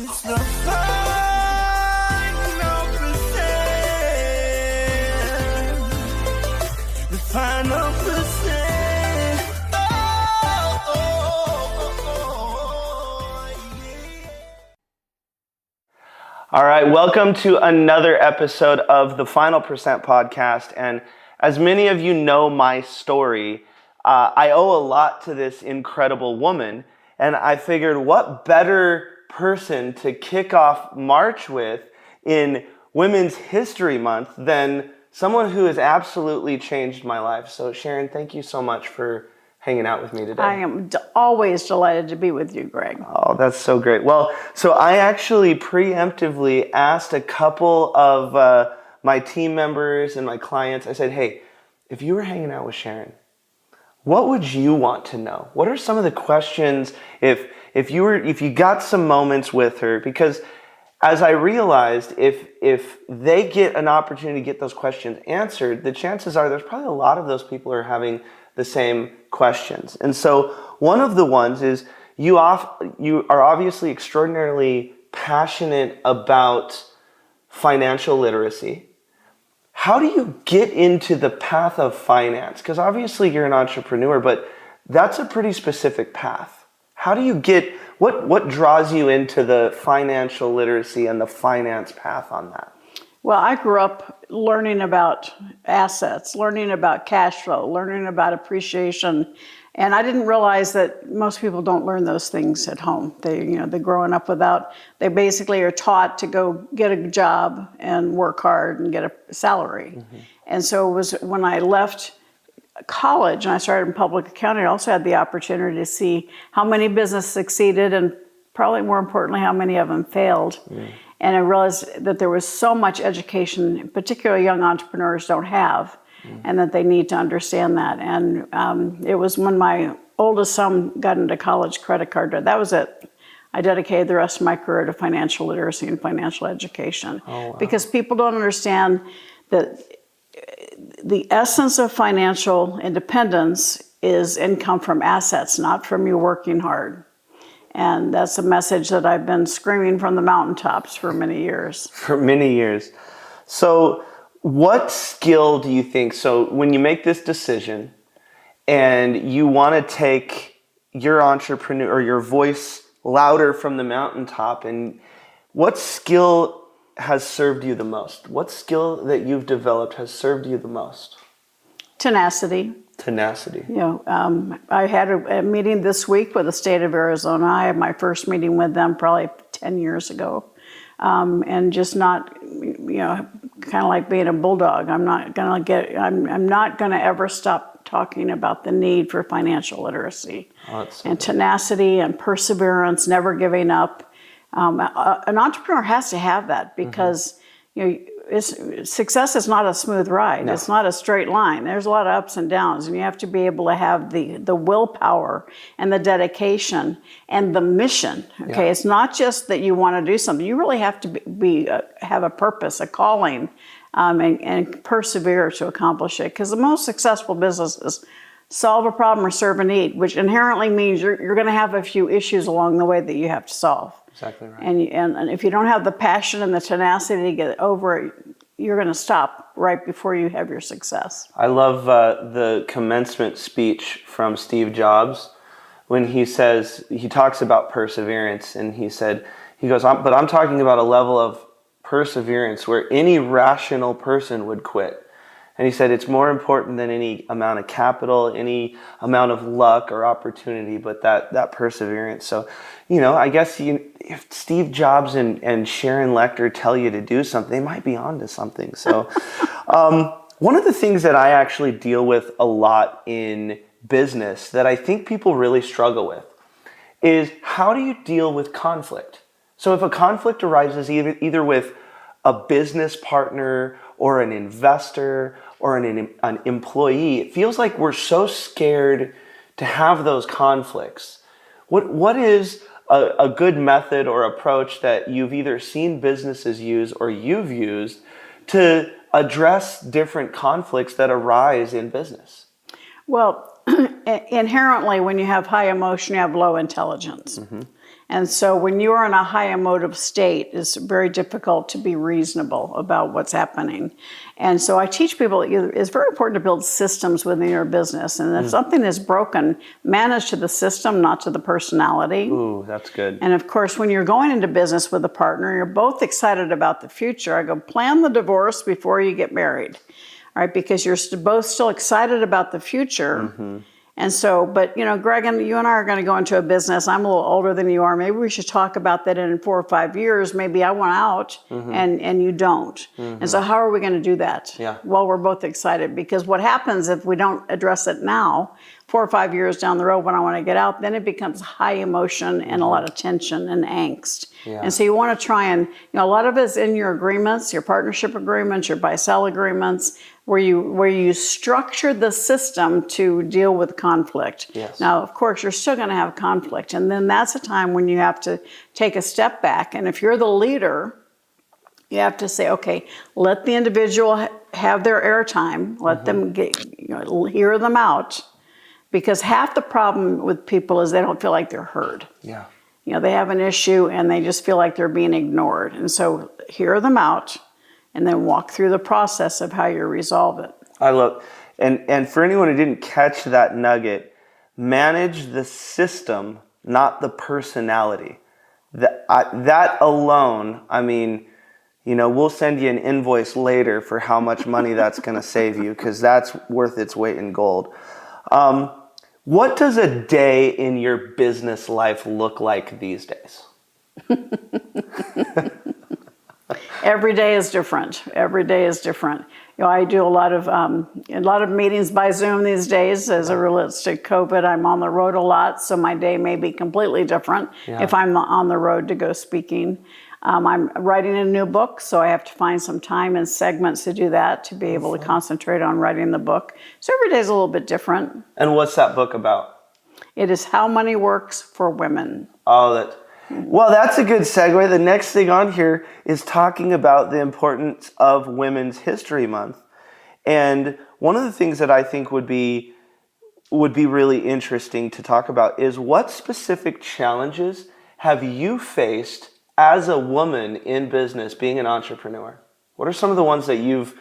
It's the final percent. The final percent. Yeah. All right, welcome to another episode of the Final Percent podcast. And as many of you know my story, I owe a lot to this incredible woman. And I figured what better person to kick off March with in Women's History Month than someone who has absolutely changed my life. So Sharon, thank you so much for hanging out with me today. I am always delighted to be with you, Greg. Oh, that's so great. Well, so I actually preemptively asked a couple of my team members and my clients, I said, hey, if you were hanging out with Sharon, what would you want to know? What are some of the questions if you got some moments with her? Because as I realized, if they get an opportunity to get those questions answered, the chances are there's probably a lot of those people who are having the same questions. And so one of the ones is you are obviously extraordinarily passionate about financial literacy. How do you get into the path of finance? Because obviously you're an entrepreneur, but that's a pretty specific path. How do you get, what draws you into the financial literacy and the finance path on that? Well, I grew up learning about assets, learning about cash flow, learning about appreciation, and I didn't realize that most people don't learn those things at home. They're growing up without. They basically are taught to go get a job and work hard and get a salary. Mm-hmm. And so it was when I left college and I started in public accounting, I also had the opportunity to see how many businesses succeeded and probably more importantly, how many of them failed. Mm. And I realized that there was so much education, particularly young entrepreneurs don't have, and that they need to understand that. And it was when my oldest son got into college credit card debt. That was it. I dedicated the rest of my career to financial literacy and financial education. Oh, wow. Because people don't understand that the essence of financial independence is income from assets, not from you working hard. And that's a message that I've been screaming from the mountaintops for many years. For many years. So what skill do you think, so when you make this decision and you want to take your entrepreneur or your voice louder from the mountaintop, and what skill has served you the most? What skill that you've developed has served you the most? Tenacity. Tenacity. I had a meeting this week with the state of Arizona. I had my first meeting with them probably 10 years ago. And just not, kind of like being a bulldog. I'm not going to ever stop talking about the need for financial literacy. And tenacity and perseverance, never giving up. An entrepreneur has to have that because, success is not a smooth ride. No. It's not a straight line. There's a lot of ups and downs, and you have to be able to have the willpower and the dedication and the mission. Okay, yeah. It's not just that you want to do something. You really have to have a purpose, a calling, and persevere to accomplish it. Because the most successful businesses solve a problem or serve a need, which inherently means you're going to have a few issues along the way that you have to solve. Exactly right. And if you don't have the passion and the tenacity to get over it, you're going to stop right before you have your success. I love the commencement speech from Steve Jobs when he talks about perseverance, and he goes, but I'm talking about a level of perseverance where any rational person would quit. And he said it's more important than any amount of capital, any amount of luck or opportunity, but that perseverance. So, I guess if Steve Jobs and Sharon Lechter tell you to do something, they might be onto something. So one of the things that I actually deal with a lot in business that I think people really struggle with is how do you deal with conflict? So if a conflict arises either with a business partner or an investor or an employee, it feels like we're so scared to have those conflicts. What is a good method or approach that you've either seen businesses use or you've used to address different conflicts that arise in business? Well, inherently, when you have high emotion, you have low intelligence. Mm-hmm. And so when you're in a high emotive state, it's very difficult to be reasonable about what's happening. And so I teach people it's very important to build systems within your business. And if something is broken, manage to the system, not to the personality. Ooh, that's good. And of course, when you're going into business with a partner, you're both excited about the future. I go, plan the divorce before you get married, all right? Because you're both still excited about the future. And so, but Greg, and you and I are going to go into a business. I'm a little older than you are. Maybe we should talk about that in 4 or 5 years. Maybe I want out and you don't. And so how are we going to do that? Yeah. Well, we're both excited, because what happens if we don't address it now, 4 or 5 years down the road when I want to get out, then it becomes high emotion and a lot of tension and angst. Yeah. And so you want to try and, a lot of it's in your agreements, your partnership agreements, your buy-sell agreements, where you structure the system to deal with conflict. Yes. Now, of course, you're still going to have conflict. And then that's a time when you have to take a step back. And if you're the leader, you have to say, okay, let the individual have their airtime. Let them hear them out. Because half the problem with people is they don't feel like they're heard. Yeah. They have an issue and they just feel like they're being ignored. And so hear them out and then walk through the process of how you resolve it. I love, and for anyone who didn't catch that nugget, manage the system, not the personality. That alone, I mean, we'll send you an invoice later for how much money that's going to save you, because that's worth its weight in gold. What does a day in your business life look like these days? Every day is different. Every day is different. I do a lot of meetings by Zoom these days as it relates to COVID. I'm on the road a lot, so my day may be completely different if I'm on the road to go speaking. I'm writing a new book, so I have to find some time and segments to do that, to be able to concentrate on writing the book. So every day is a little bit different. And what's that book about? It is How Money Works for Women. Oh, well, that's a good segue. The next thing on here is talking about the importance of Women's History Month. And one of the things that I think would be really interesting to talk about is, what specific challenges have you faced as a woman in business, being an entrepreneur? What are some of the ones that you've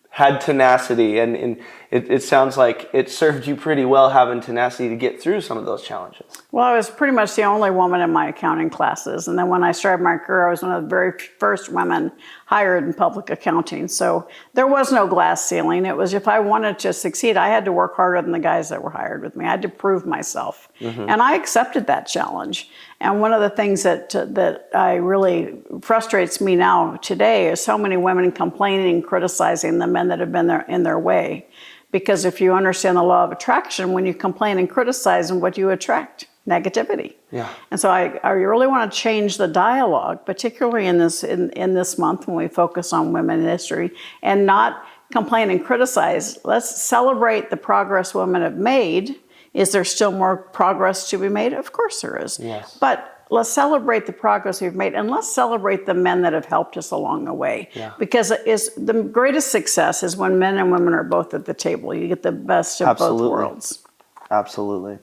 had tenacity, and it sounds like it served you pretty well having tenacity to get through some of those challenges? Well, I was pretty much the only woman in my accounting classes. And then when I started my career, I was one of the very first women hired in public accounting. So there was no glass ceiling. It was, if I wanted to succeed, I had to work harder than the guys that were hired with me. I had to prove myself. And I accepted that challenge. And one of the things that I really frustrates me now today is so many women complaining and criticizing the men that have been in their way. Because if you understand the law of attraction, when you complain and criticize, and what you attract? Negativity. Yeah. And so I really want to change the dialogue, particularly in this month when we focus on women in history, and not complain and criticize. Let's celebrate the progress women have made. Is there still more progress to be made? Of course there is. Yes. But let's celebrate the progress we've made, and let's celebrate the men that have helped us along the way. Yeah. Because the greatest success is when men and women are both at the table. You get the best of both worlds. Absolutely.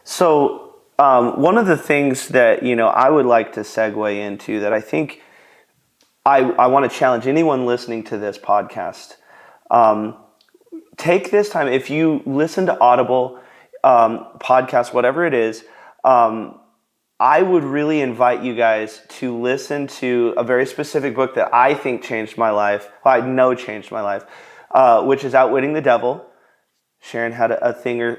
So one of the things that I would like to segue into, that I think I want to challenge anyone listening to this podcast. Take this time, if you listen to Audible podcast, whatever it is, I would really invite you guys to listen to a very specific book that I think changed my life. I know changed my life, which is Outwitting the Devil. Sharon had a thing or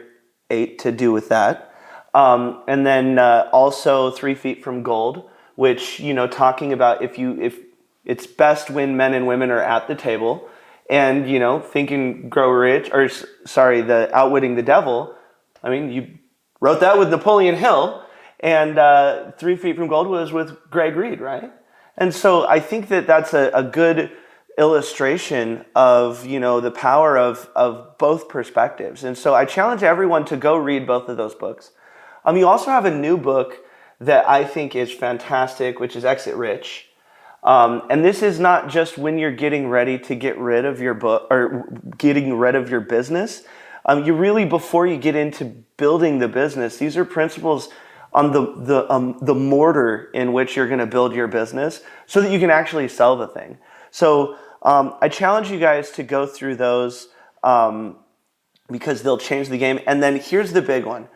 8 to do with that. And then also 3 Feet from Gold, which, talking about if it's best when men and women are at the table. And, Think and Grow Rich, the Outwitting the Devil. I mean, you wrote that with Napoleon Hill, and 3 Feet from Gold was with Greg Reed, right? And so I think that that's a good illustration of, the power of both perspectives. And so I challenge everyone to go read both of those books. You also have a new book that I think is fantastic, which is Exit Rich. And this is not just when you're getting ready to get rid of your book or getting rid of your business. You really, before you get into building the business, these are principles on the mortar in which you're going to build your business so that you can actually sell the thing. So I challenge you guys to go through those because they'll change the game. And then here's the big one.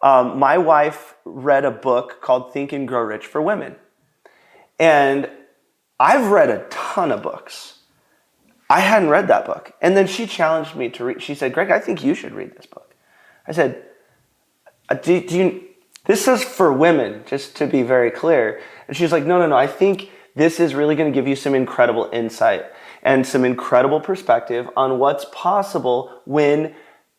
My wife read a book called Think and Grow Rich for Women. And I've read a ton of books. I hadn't read that book. And then she challenged me to read. She said, Greg, I think you should read this book. I said, do you, this is for women, just to be very clear. And she's like, no, I think this is really going to give you some incredible insight and some incredible perspective on what's possible when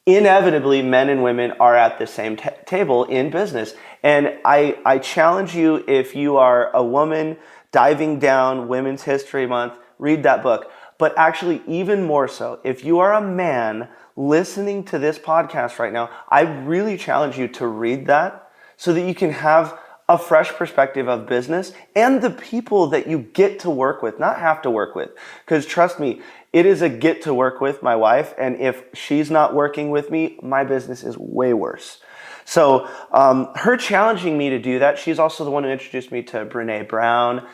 inevitably men and women are at the same table in business. And I challenge you, if you are a woman diving down Women's History Month, read that book. But actually, even more so, if you are a man listening to this podcast right now, I really challenge you to read that so that you can have a fresh perspective of business and the people that you get to work with, not have to work with. Because trust me, it is a get to work with my wife. And if she's not working with me, my business is way worse. So her challenging me to do that, she's also the one who introduced me to Brene Brown,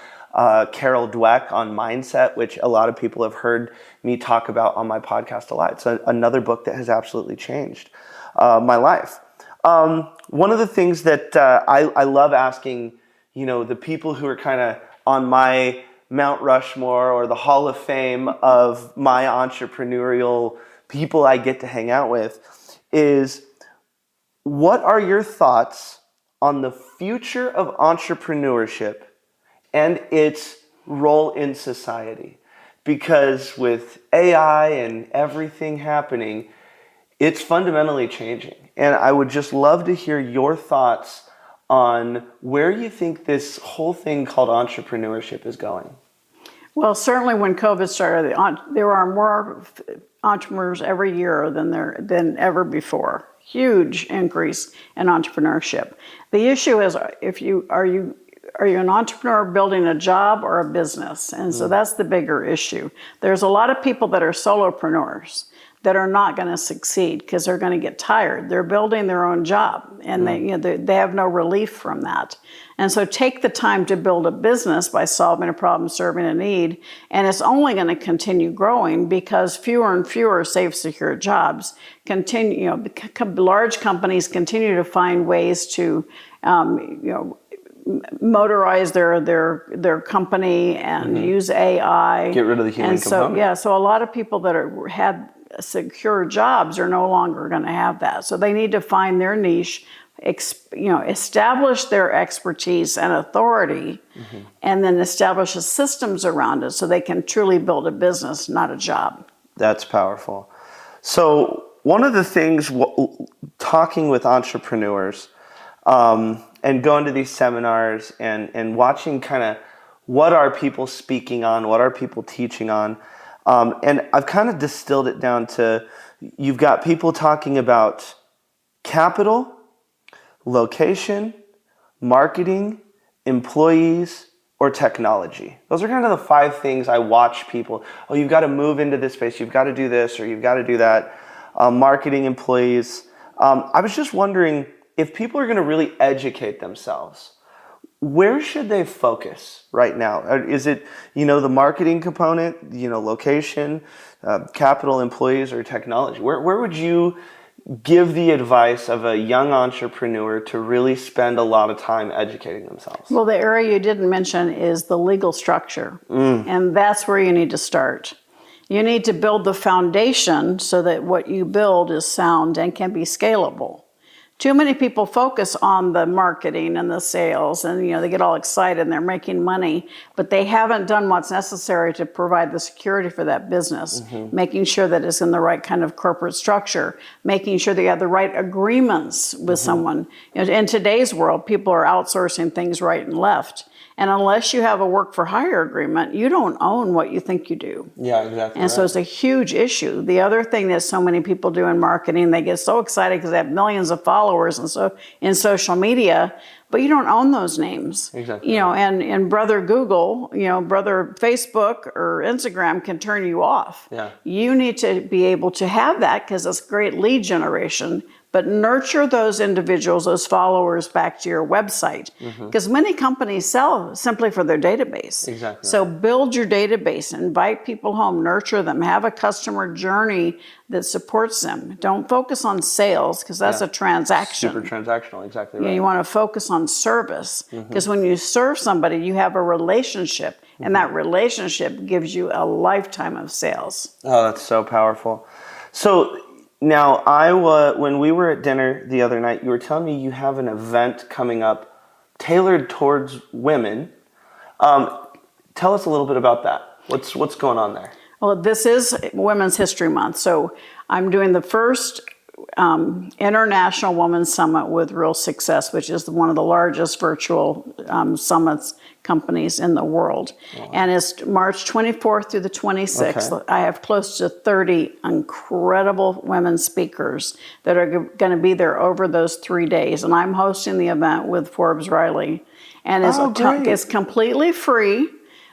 Carol Dweck on mindset, which a lot of people have heard me talk about on my podcast a lot. It's another book that has absolutely changed my life. One of the things that I love asking, the people who are kind of on my Mount Rushmore or the Hall of Fame of my entrepreneurial people I get to hang out with is, what are your thoughts on the future of entrepreneurship and its role in society? Because with AI and everything happening, it's fundamentally changing. And I would just love to hear your thoughts on where you think this whole thing called entrepreneurship is going. Well, certainly when COVID started, there are more entrepreneurs every year than ever before. Huge increase in entrepreneurship. The issue is, are you an entrepreneur building a job or a business? And so that's the bigger issue. There's a lot of people that are solopreneurs that are not going to succeed because they're going to get tired. They're building their own job, and they have no relief from that. And so take the time to build a business by solving a problem, serving a need, and it's only going to continue growing because fewer and fewer safe, secure jobs continue. Large companies continue to find ways to, motorize their company and use AI. Get rid of the human component. So a lot of people that had secure jobs are no longer going to have that. So they need to find their niche, establish their expertise and authority, and then establish the systems around it so they can truly build a business, not a job. That's powerful. So one of the things, talking with entrepreneurs and going to these seminars and watching kind of what are people speaking on, what are people teaching on, and I've kind of distilled it down to, you've got people talking about capital, location, marketing, employees, or technology. Those are kind of the 5 things I watch people. Oh, you've got to move into this space. You've got to do this, or you've got to do that. Marketing, employees. I was just wondering, if people are going to really educate themselves, where should they focus right now? Is it, the marketing component, location, capital, employees, or technology? Where would you give the advice of a young entrepreneur to really spend a lot of time educating themselves? Well, the area you didn't mention is the legal structure, and that's where you need to start. You need to build the foundation so that what you build is sound and can be scalable. Too many people focus on the marketing and the sales, and they get all excited and they're making money, but they haven't done what's necessary to provide the security for that business, making sure that it's in the right kind of corporate structure, making sure they have the right agreements with someone. In today's world, people are outsourcing things right and left. And unless you have a work for hire agreement, you don't own what you think you do. Yeah, exactly. And so it's a huge issue. The other thing that so many people do in marketing, they get so excited because they have millions of followers and so in social media, but you don't own those names. Exactly. And brother Google, brother Facebook or Instagram can turn you off. Yeah. You need to be able to have that because it's great lead generation, but nurture those individuals, those followers back to your website. Because many companies sell simply for their database. Exactly. So build your database, invite people home, nurture them, have a customer journey that supports them. Don't focus on sales because that's a transaction. Super transactional, exactly right. You want to focus on service because when you serve somebody, you have a relationship, and that relationship gives you a lifetime of sales. Oh, that's so powerful. So now, when we were at dinner the other night, you were telling me you have an event coming up tailored towards women. Tell us a little bit about that. What's going on there? Well, this is Women's History Month, so I'm doing the first International Women's Summit with Real Success, which is one of the largest virtual summits companies in the world. Wow. And it's March 24th through the 26th. Okay. I have close to 30 incredible women speakers that are going to be there over those 3 days. And I'm hosting the event with Forbes Riley. And it's completely free.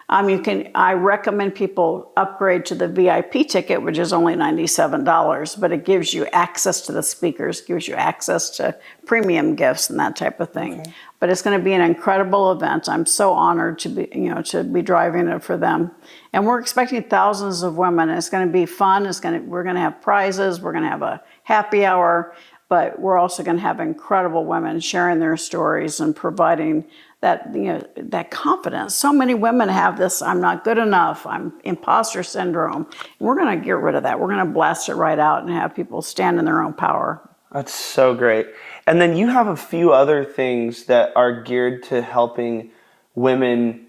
I recommend people upgrade to the VIP ticket, which is only $97, but it gives you access to the speakers, gives you access to premium gifts and that type of thing. Okay. But it's going to be an incredible event. I'm so honored to be driving it for them. And we're expecting thousands of women. It's going to be fun. We're going to have prizes. We're going to have a happy hour, but we're also going to have incredible women sharing their stories and providing that confidence. So many women have this, I'm not good enough, I'm imposter syndrome. And we're going to get rid of that. We're going to blast it right out and have people stand in their own power. That's so great. And then you have a few other things that are geared to helping women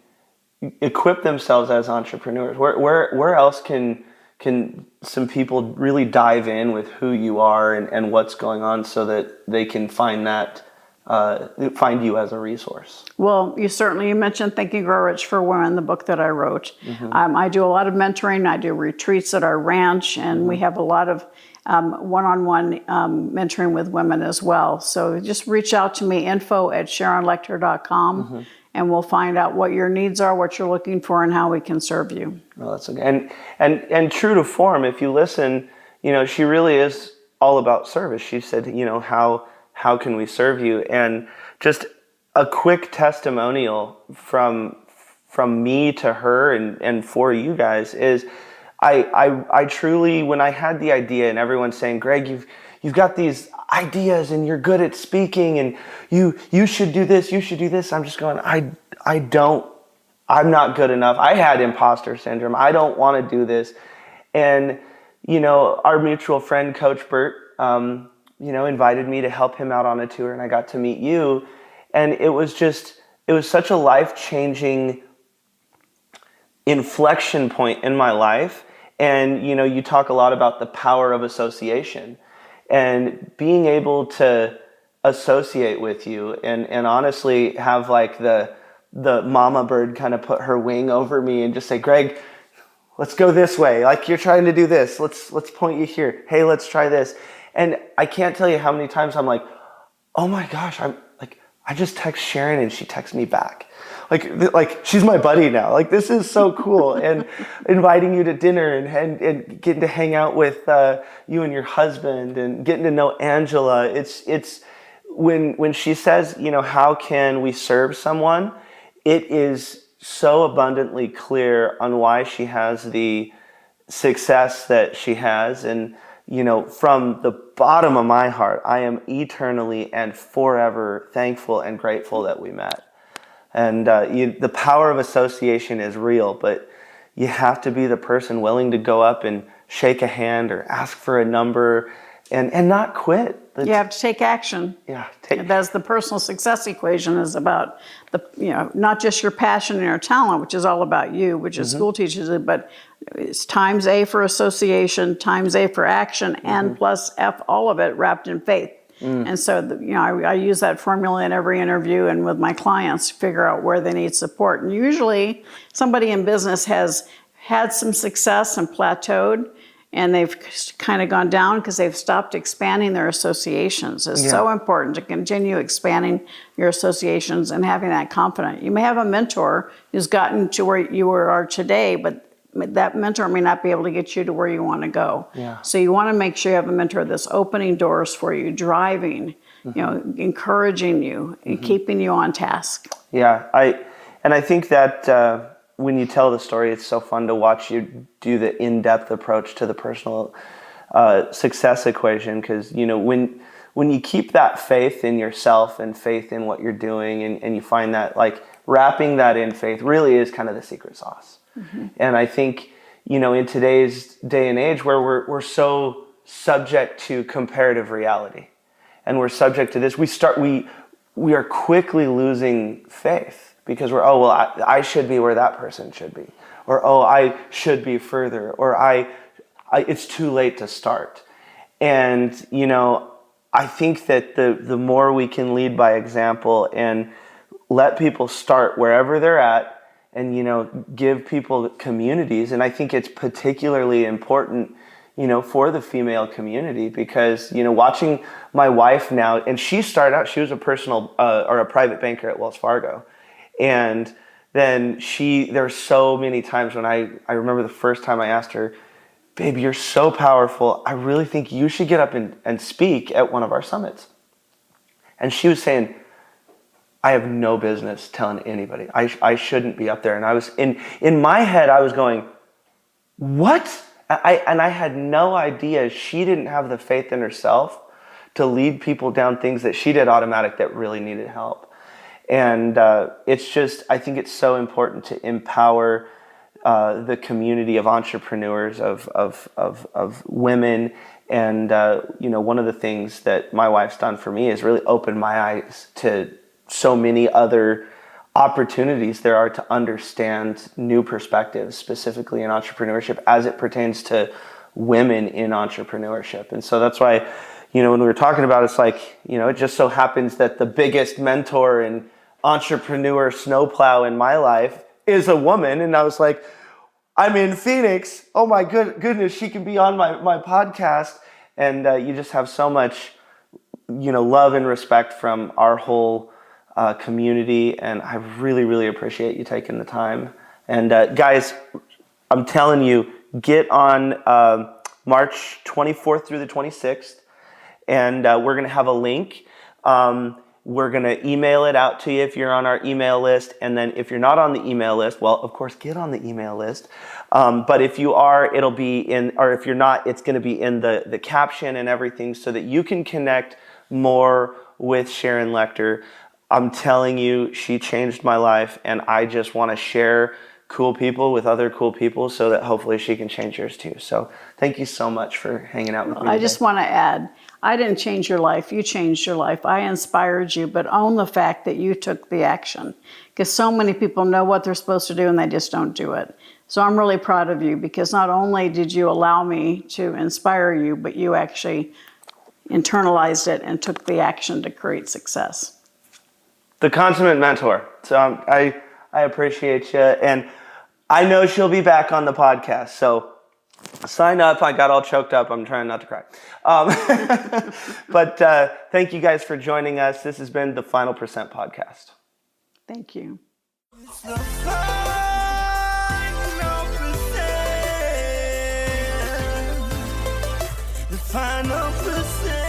equip themselves as entrepreneurs. Where else can some people really dive in with who you are and what's going on so that they can find you as a resource? Well, you mentioned Think and Grow Rich for Women, the book that I wrote. I do a lot of mentoring. I do retreats at our ranch, and we have a lot of one-on-one mentoring with women as well. So just reach out to me, info@SharonLechter.com, and we'll find out what your needs are, what you're looking for, and how we can serve you. Well, that's okay. And true to form, if you listen, she really is all about service. She said, how can we serve you? And just a quick testimonial from me to her and for you guys is I truly, when I had the idea and everyone's saying, Greg, you've got these ideas and you're good at speaking and you should do this, I'm just going, I'm not good enough. I had imposter syndrome. I don't want to do this. And, our mutual friend, Coach Bert, invited me to help him out on a tour, and I got to meet you. And it was such a life-changing inflection point in my life. And, you talk a lot about the power of association and being able to associate with you and honestly have like the mama bird kind of put her wing over me and just say, Greg, let's go this way. Like you're trying to do this. Let's point you here. Hey, let's try this. And I can't tell you how many times I'm like, oh my gosh, I just text Sharon and she texts me back. Like she's my buddy now. Like this is so cool. And inviting you to dinner and getting to hang out with you and your husband and getting to know Angela. It's when she says, how can we serve someone? It is so abundantly clear on why she has the success that she has. And from the bottom of my heart, I am eternally and forever thankful and grateful that we met. And the power of association is real, but you have to be the person willing to go up and shake a hand or ask for a number and not quit. You have to take action. Yeah. That's the personal success equation is about not just your passion and your talent, which is all about you, which is school teachers, but it's times A for association, times A for action, and plus F, all of it wrapped in faith. And so, I use that formula in every interview and with my clients to figure out where they need support. And usually somebody in business has had some success and plateaued, and they've kind of gone down because they've stopped expanding their associations. It's so important to continue expanding your associations and having that confidence. You may have a mentor who's gotten to where you are today, but that mentor may not be able to get you to where you want to go. Yeah. So you want to make sure you have a mentor that's opening doors for you, driving, encouraging you, and keeping you on task. Yeah, I think that when you tell the story, it's so fun to watch you do the in-depth approach to the personal success equation, because when you keep that faith in yourself and faith in what you're doing, and you find that like wrapping that in faith really is kind of the secret sauce. And I think in today's day and age where we're so subject to comparative reality, and we're subject to this, we are quickly losing faith because we're, I should be where that person should be, or I should be further, or it's too late to start. And I think that the more we can lead by example and let people start wherever they're at, and give people communities. And I think it's particularly important for the female community, because watching my wife now, and she started out, she was a personal or a private banker at Wells Fargo, and then there's so many times when I remember the first time I asked her, babe, you're so powerful, I really think you should get up and speak at one of our summits. And she was saying, I have no business telling anybody. I shouldn't be up there. And I was in my head, I was going, what? I had no idea she didn't have the faith in herself to lead people down things that she did automatic that really needed help. And it's just, I think it's so important to empower the community of entrepreneurs, of women. And one of the things that my wife's done for me is really open my eyes to so many other opportunities there are to understand new perspectives, specifically in entrepreneurship as it pertains to women in entrepreneurship. And so that's why, when we were talking about it, it's like, it just so happens that the biggest mentor and entrepreneur snowplow in my life is a woman. And I was like, I'm in Phoenix. Oh my goodness, she can be on my podcast. And you just have so much, love and respect from our whole community, and I really, really appreciate you taking the time. And guys, I'm telling you, get on March 24th through the 26th, and we're going to have a link. We're going to email it out to you if you're on our email list, and then if you're not on the email list, well, of course, get on the email list. But if you are, it'll be in, or if you're not, it's going to be in the caption and everything, so that you can connect more with Sharon Lechter. I'm telling you, she changed my life, and I just want to share cool people with other cool people so that hopefully she can change yours too. So thank you so much for hanging out with me I today. just want to add, I didn't change your life, you changed your life. I inspired you, but own the fact that you took the action, because so many people know what they're supposed to do and they just don't do it. So I'm really proud of you, because not only did you allow me to inspire you, but you actually internalized it and took the action to create success. The consummate mentor. So I appreciate you, and I know she'll be back on the podcast. So sign up. I got all choked up. I'm trying not to cry. But thank you guys for joining us. This has been the Final Percent Podcast. Thank you. It's the final percent. The final percent.